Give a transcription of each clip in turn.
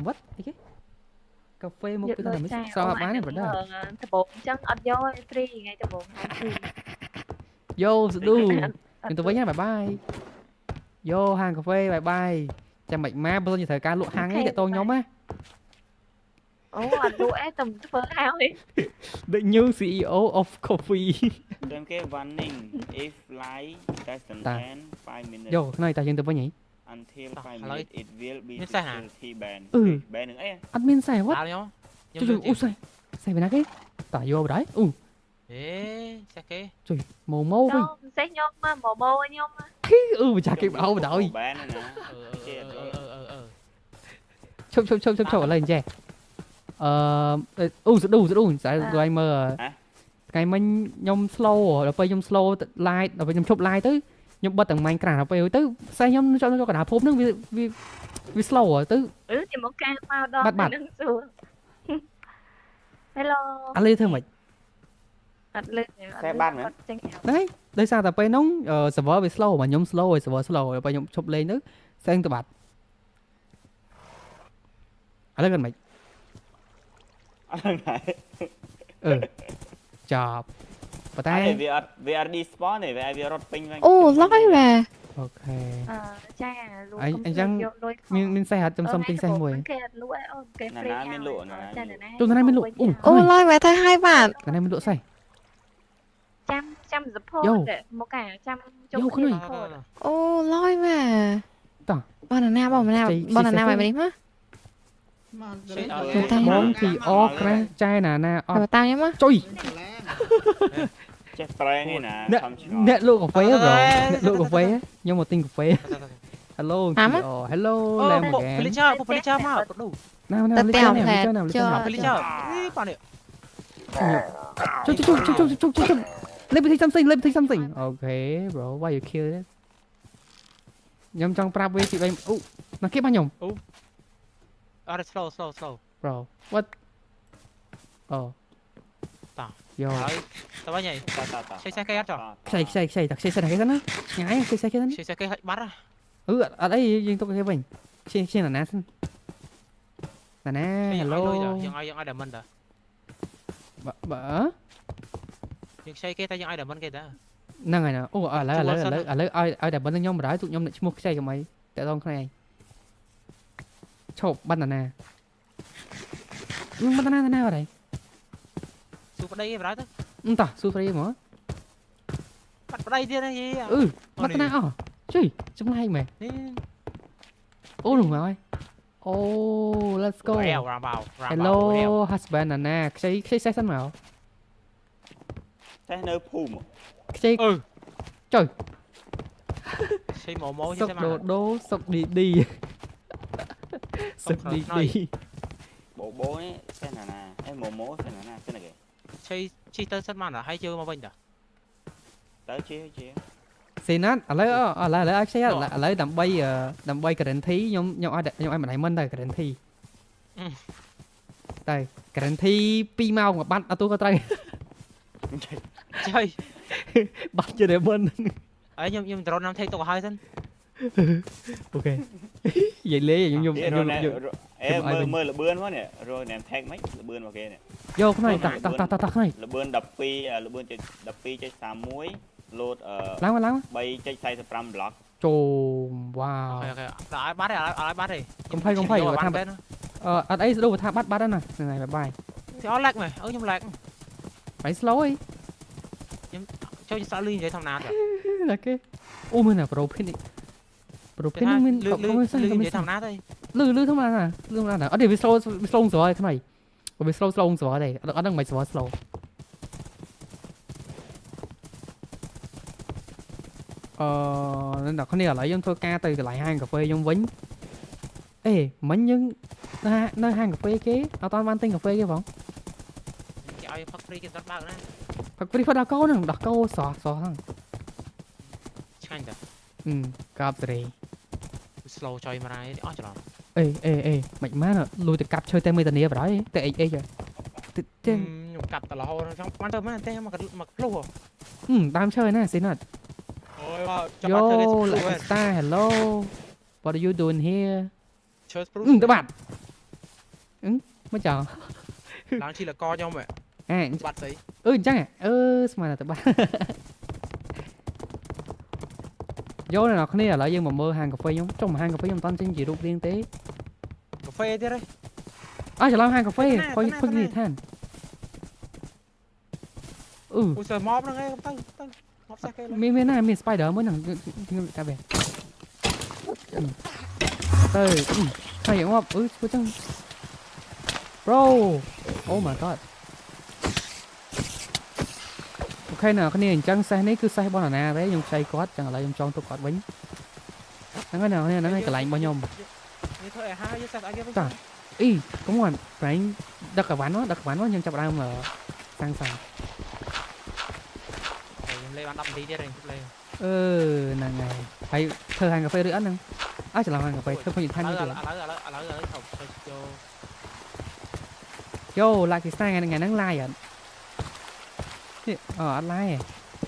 What? Cái cà phê một យក cái លុយ thằng mới ចា sao អូ mà អា bán នឹ này ង vẫn đây ដំបូងអញ្ចឹងអត់យកឯ free ថ្ងៃដំបូងហៅ free vô đu អត់ nhưng tôi với nhá bye bye vô hàng cà phê bye byeចាំមិនម៉ាបើនិយាយត្រូវការលក់ហាងនេះតេតងខ្ញុំណា អូអត់លក់ឯងតែធ្វើហើយ The new CEO of coffee ចាំគេ warning if light less than 5 minutes យកនេះតាយើងទៅវិញហី until 5 minutes it will be មានសេះហ่า security ban អឺ ban នឹងអី អត់មានខ្សែវ៉ាត់ ដល់ខ្ញុំ ជួយអូខ្សែខ្សែពីណាគេតាយកបដ ாய் អូ អេចេះគេ ជួយម៉ូម៉ូវិញ មិនសេះខ្ញុំមកម៉ូម៉ូខ្ញុំ អឺម្ចាស់គេបោបដ ாய் ban ណា ឈប់ឥឡូវចេះអូស្ដូស្អែកឲ្យមើលថ្ងៃមិញខ្ញុំ slow ដល់ពេលខ្ញុំ slow live ដល់ពេលខ្ញុំឈប់ live ទៅខ្ញុំបិទទាំង Minecraft ដល់ពេលទៅខ្សែខ្ញុំចូលកណ្ដាលភពហ្នឹងវា slow ទៅ ទីមកកាមកដល់នឹងសួរ Hello ឥឡូវធ្វើម៉េច អត់លើកចេញក្រៅ ហ្នឹងដោយសារតែពេលហ្នឹង server វា slow បាទខ្ញុំ slow ហើយ server slow ដល់ពេលខ្ញុំឈប់លេងទៅផ្សេងទៅបាត់ឥឡូវគាត់មិន អត់ហ្នឹង ចាប់ប៉ុន្តែ វាអត់ despawn ទេវារត់ពេញវិញ អូឡយវ៉ា អូខេ ចាលក់ អញ្ចឹងមានសេះអត់ខ្ញុំសុំទិញសេះមួយ គេអត់លក់ឯអូគេ free មានលក់ណា ចាណា ទូណាមានលក់អូ អូឡយវ៉ាទៅហើយបាទ ណាមានលក់សេះ ចាំ support មកកាចាំជុំ អូឡយវ៉ា តោះ បងណាបងណាមកនេះមក បងទីអកណាចែណាអត់ តាមខ្ញុំមក ចុយ ចេះប្រែនេះណាខំឆ្ងល់ អ្នកលក់កាហ្វេប្រូអ្នកលក់កាហ្វេខ្ញុំមកទិញកាហ្វេ Hello Hello ឡើងមក Villager មក Villager មកទៅ ណាណា Villager ណា Villager នេះប៉ានេះ ជុំ Let me take something Okay bro why you kill it ខ្ញុំចង់ប្រាប់វាពីអូណាគេបាញ់ខ្ញុំ អត់ slow bro what អូយក ហើយទៅវិញហី ត សេះគេអត់ចុះ ខ្ចីតាខ្ចីសិនគេសិនណាឆ្ងាយខ្ចីគេសិន សេះគេហិចបាត់ អត់អីយើងទុកគេវិញឈៀនណាសិនណា Hello យើងឲ្យ diamond តើ បើ យើងខ្ចីគេតែយើងឲ្យ diamond គេតើ ហ្នឹងហើយណាអូឥឡូវឲ្យតែប៉ុណ្្នឹងខ្ញុំបណ្ដោយទុកខ្ញុំអ្នកឈ្មោះខ្ចីកុំអីតែតងគ្នាឯងឈប់បណ្ណាបណ្ណាអត់ហើយ ស៊ូប្តីគេបណ្ដោយទៅ តោះស៊ូហ្វ្រីមក បាត់ប្តីទៀតហ្នឹងយី បណ្ណាអស់ជួយចម្លែកមែន នេះ អូនោះមកហើយអូ let's go Hello husband ណាខ្ចីសេះសិនមក តែនៅភូមិ ខ្ចីចុយ ខ្ចីម៉ូម៉ូ សុកដូសុកឌីឌីសុកឌីឌី បោនេះសេះណាអេម៉ូម៉ូសេះណាសេះណាគេ ខ្ចីជីទៅសិនមកហើយជើមកវិញតើ ទៅជា សេណាត់ឥឡូវឲ្យខ្ចីឥឡូវដើម្បី guarantee ខ្ញុំឲ្យម្ដាយមិនដែរ guarantee តែ guarantee 2ម៉ោងបាត់អត់ទូក៏ត្រូវ ចុយ បាត់ជា diamond ហើយខ្ញុំដ្រូននាំថេកទុកឲ្យសិន អូខេនិយាយលេខ្ញុំ អេមើលលបឿនមកនេះរយណែមថេកមិនលបឿនមកគេនេះ យកខ្នៃតាខ្នៃ លបឿន12លបឿន12.31 load ឡើង 3.45 block ចូលវ៉ាវ អូខេដល់ឲ្យបាត់ទេឲ្យបាត់ទេ កុំភ័យថាអត់អីស្ដូរថាបាត់ហ្នឹងហើយបាយ thì ó lag màyខ្ញុំ lag បាយ slow អី ខ្ញុំចូលសាក់លីនិយាយធម្មតាទេ ណាគេអូមើលណាប្រូភេននេះប្រូភេនមានក៏មិនសោះក៏មិនធម្មតាទេលឺធម្មតាអត់ទេវា slow ស្រ័យថ្មីវា slow ស្រ័យទេអត់ដឹងមិនស្រ័យ slow អ្នកគ្នាឥឡូវយើងធ្វើការទៅកន្លែងហាងកាហ្វេខ្ញុំវិញ ê mình nhưng nơi hàng cà phê kế ao toàn ban tinh cà phê kia không គេឲ្យផឹក free គេអត់បើកណា phật free phật đào câu nè đào câu sò sò thằng ឆ្ងាញ់តា cặp gì slow ចុយមកហើយអស់ច្រឡំ ê mạnh má nè lùi từ cặp chơi tay mây tàn nia vào đấy tệ ê rồi ខ្ញុំកាប់តរហូតចង់បានទៅមែនទេមកភ្លុះ đam chơi nè xin nè អូយចាំបានធ្វើគេ yo lại star hello what are you doing here ឈើ spruce các bạn mới chào ឡើងឈីលកខ្ញុំហ៎ à បាត់ស្អី chắc à mà là các bạn vô này nó này là dân mà mơ hàng cà phê giống trong mà hàng cà phê giống toàn trên chỉ rút liên tế កាហ្វេទៀតហ៎ chỉ làm hàng cà phê Cái coi này, phơi cái gì này. than អូសើមកហ្នឹងឯងទៅមកសាក់គេ miếng này miếng spider mới nằng cả về tới hay không cô chẳng bro oh my god ok nào cái này chẳng sai này cứ sai bao nào đấy dùng say cót chẳng là dùng trong tôi cót bánh cái nào này nó cái lạnh bao nhom នេះធ្វើឲ្យហើយយកសាក់ឲ្យគេវិញ តា ý đúng rồi phải đặt cả ván nó nhưng chập đang mà sang sàng ខ្ញុំលេងបាន10នាទីទៀតលេង là ngày phải thơ hàng cà phê nữa nè chỉ làm hàng cà phê thơ không nhìn ឥ than ឡូវ như ឥ thế ឡូវថប់ចូល yo lại cái style ngày nắng lai à ăn lai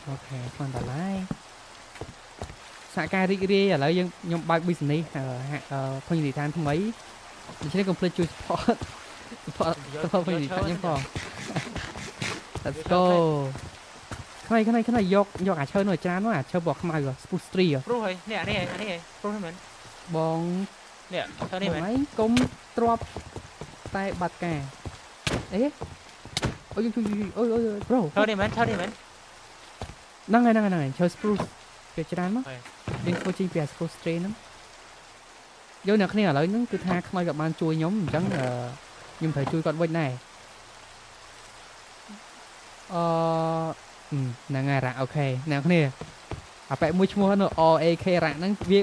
ok còn tờ lai xạ ca đi đi ở lại dân nhóm bài business không nhìn than không mấy chỉ nên complete chui support support không nhìn than nhưng còn let's go cái nàyយកអាឈើនៅច្រើននោះអាឈើបោះខ្មៅ spruce tree ព្រោះហើយនេះអានេះព្រោះហ្នឹងមែន បង នេះធ្វើនេះមែន ឯងកុំទ្របតែបាត់ការអេអូយអូយ bro ធ្វើនេះមែន ហ្នឹងហើយឈើ spruce គេច្រើនមកយើងធ្វើជីពី spruce tree ហ្នឹងយកអ្នកគ្នាឥឡូវហ្នឹងគឺថាខ្មៅក៏បានជួយខ្ញុំអញ្ចឹងខ្ញុំត្រូវជួយគាត់វិញដែរហ្នឹងហើយរ៉ាអូខេអ្នកគ្នាអាប៉ែមួយឈ្មោះនោះ OAK រ៉ាហ្នឹងវា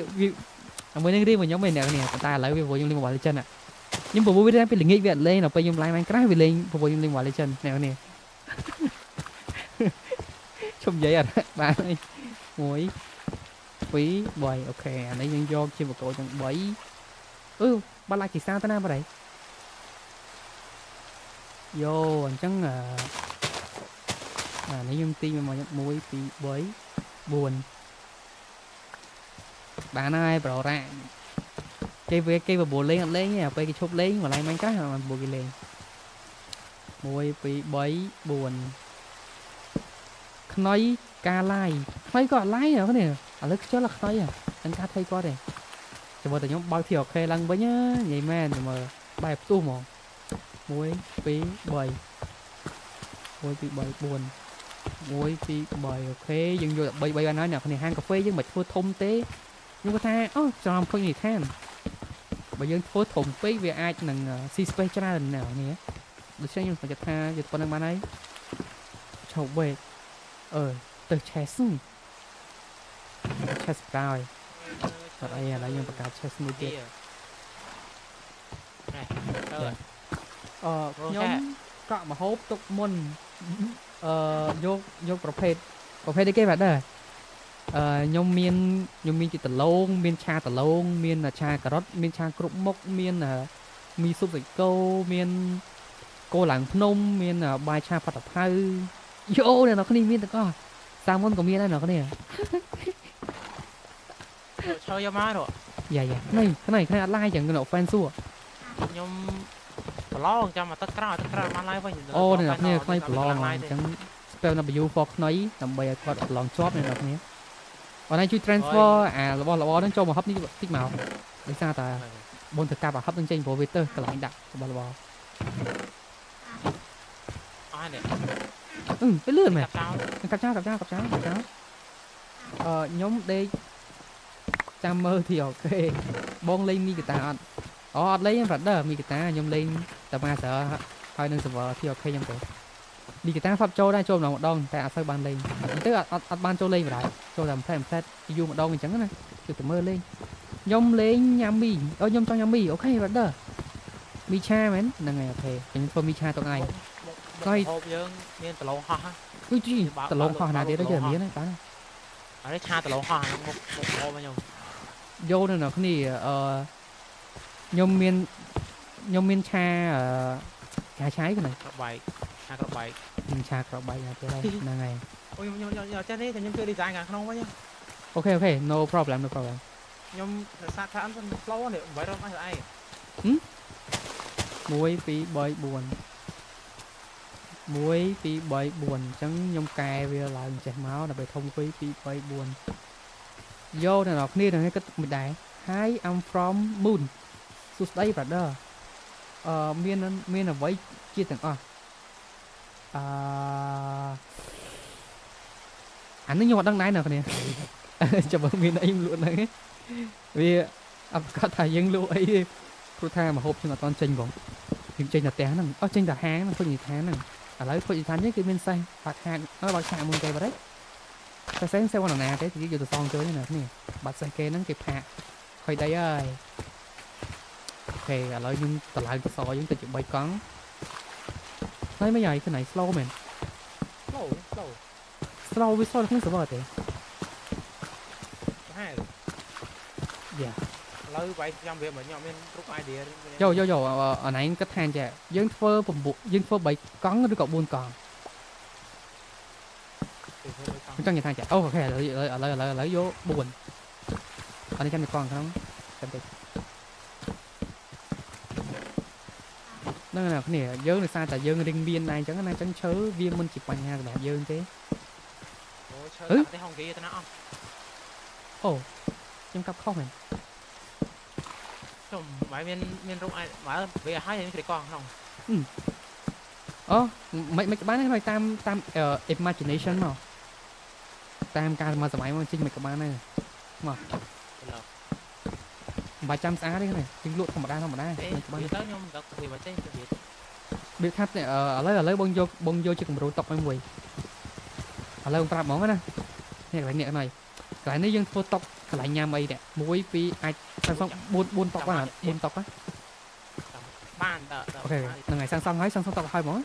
មួយនឹងរៀងមកខ្ញុំឯអ្នកគ្នាតែឥឡូវវាព្រោះខ្ញុំលេង Mobile Legends ខ្ញុំប្រមូលវាពេលល្ងាចវាអត់លេងដល់ពេលខ្ញុំឡើង Minecraft វាលេងព្រោះខ្ញុំលេង Mobile Legends អ្នកគ្នាជុំនិយាយអត់បាន1 2 3អូខេអានេះយើងយកជាបកគោទាំង3បាត់ឡាច់ជាសាទៅណាបាត់ហើយយោអញ្ចឹងនេះខ្ញុំទីមក1 2 3 4បានហើយប្រូរ៉ាគេបបួលលេងអត់លេងទេពេលគេឈប់លេងមកឡើង Minecraft មកបបួលគេលេង1 2 3 4ខ្នុយការឡាយខ្នុយក៏អត់ឡាយហ្នឹងនេះឥឡូវខ្ជិលខ្នុយហ្នឹងការថៃគាត់ទេចាំមើលតែខ្ញុំបើក TOK ឡើងវិញនិយាយមែនមើលបែបផ្ទុះហ្មង1 2 3 1 2 3 4 1 2 3 អូខេយើងយក3បានហើយអ្នកគ្នាហាងកាហ្វេយើងមិនធ្វើធំទេខ្ញុំគាត់ថាច្រឡំឃើញនេះថាបើយើងធ្វើធំពេកវាអាចនឹងស៊ី space ច្រើនណាស់នេះដូច្នេះខ្ញុំគាត់ថាយកប៉ុណ្្នឹងបានហើយឈប់វេទៅឆេសក្រោយអត់អីឥឡូវយើងបង្កើតឆេសមួយទៀតខ្ញុំកក់មហូបទុកមុនយកប្រភេទអីគេបាទដែរខ្ញុំមានជាដលងមានឆាដលងមានឆាការ៉ុតមានឆាគ្រប់មុខមានមីស៊ុបសាច់គោមានគោឡើងភ្នំមានបាយឆាផាត់តផៅយោអ្នកនរគ្នាមានទាំងអស់សាមុនក៏មានដែរអ្នកនរគ្នា ឈើយកមកទៅ យ៉ានេះអត់ឡាយចឹងនៅ fan សួរ ខ្ញុំប្រឡងចាំមកទឹកក្រោយបានឡើងវិញ អូអ្នកនរគ្នាខ្លាញ់ប្រឡងអញ្ចឹង spell W for ខ្នុយដើម្បីឲ្យគាត់ប្រឡងជាប់អ្នកនរគ្នាអនឡាញជួយ transfer អារបស់ហ្នឹងចូលមកហឹបនេះតិចមកដោយសារតែបុនទៅកាប់អាហឹបនឹងចេញព្រោះវាទៅកន្លែងដាក់របស់អស់នេះ ទៅលឿនមែន កាប់ចោល ខ្ញុំដេកចាំមើលទីអូខេបងលេងមីកាតាអត់អត់លេងប្រដឺមីកាតាខ្ញុំលេងតែមកសើហើយនឹង server ទីអូខេខ្ញុំទៅមីកាតាហ្វាប់ចូលដែរចូលម្ដងតែអត់សូវបានលេងទៅអត់បានចូលលេងបណ្ដោយចូលតែផ្លែយូរម្ដងអញ្ចឹងណាគឺតែមើលលេង nhom lên nhâm mì nhom cho nhâm mì ok brother mi cha mến là ngày ok mình phô mi cha tụi này coi hộp dương miên tờ lông ho ha ui chi tờ lông kho nào đi đó giờ miếng này bán ở đấy cha tờ lông ho một hộp bao nhiêu vô nữa cái này nhom miên cha cha trái cái này cặp bảy hai cặp bảy cha cọ bay là tới đây là ngày ôi nhom cha đấy thì nhom chưa đi dài ngàn không bao nhiêu ok ok no problem nhom sát thán thân lâu này vậy đâu ai ai muối phí bơi buồn muối phí bơi buồn chẳng nhom cài về lại chảy máu là bị thông phí phí bơi buồn vô này nó kia này cái mình đại hi I'm from moon sus đây brother miền là với chia từng anh nó nhọt đăng này nào nè cho bữa miền im luôn đấy vì có thời gian lưu ấy cô tha mà hộp cho là con tranh cũng nhưng tranh là té nè tranh là háng thôi gì tháng nè lấy thôi gì tháng nhất cái bên xanh bạc hàng bạc hàng một cây vào đấy ta xem con nào thế thì giờ tôi xong chơi nè nè bạc xanh kê nó kịp hạ hồi đấy ơi ok lấy nhưng tao lại tao soi những tao chịu bay cắn lấy mấy giày cái này slow man slow với slow không sợ vợ thế hai dạ lâu vậy trong việc mà nhom miên rút idea vô ở này cái than chè dân phơ bụng bụng dân phơ bay cắn đứa cậu buồn còn trong nhà than chè ok lấy vô buồn ở đây trong này còn không xem đi nó là cái này dơ là sai tại dơ đinh biên này chẳng này chẳng chớ viên mình chỉ quanh nhà là dơ thế không kia nó ồ trong cặp không này trong máy miên rung ai mà về hai thì con không mấy cái bán này tam imagination mà tam ca mà máy mà chinh mấy cái bán này mà 300 giá đấy cái này tính luộc không mà đa biết thắt này ở lấy bông vô chỉ cần một tóc em quỳ ở lấy ông ta món nè này cái này dân phô tóc cái lại nhà mày nè muối vì ai sang xong buôn tóc á ok là ngày sang xong tóc hai món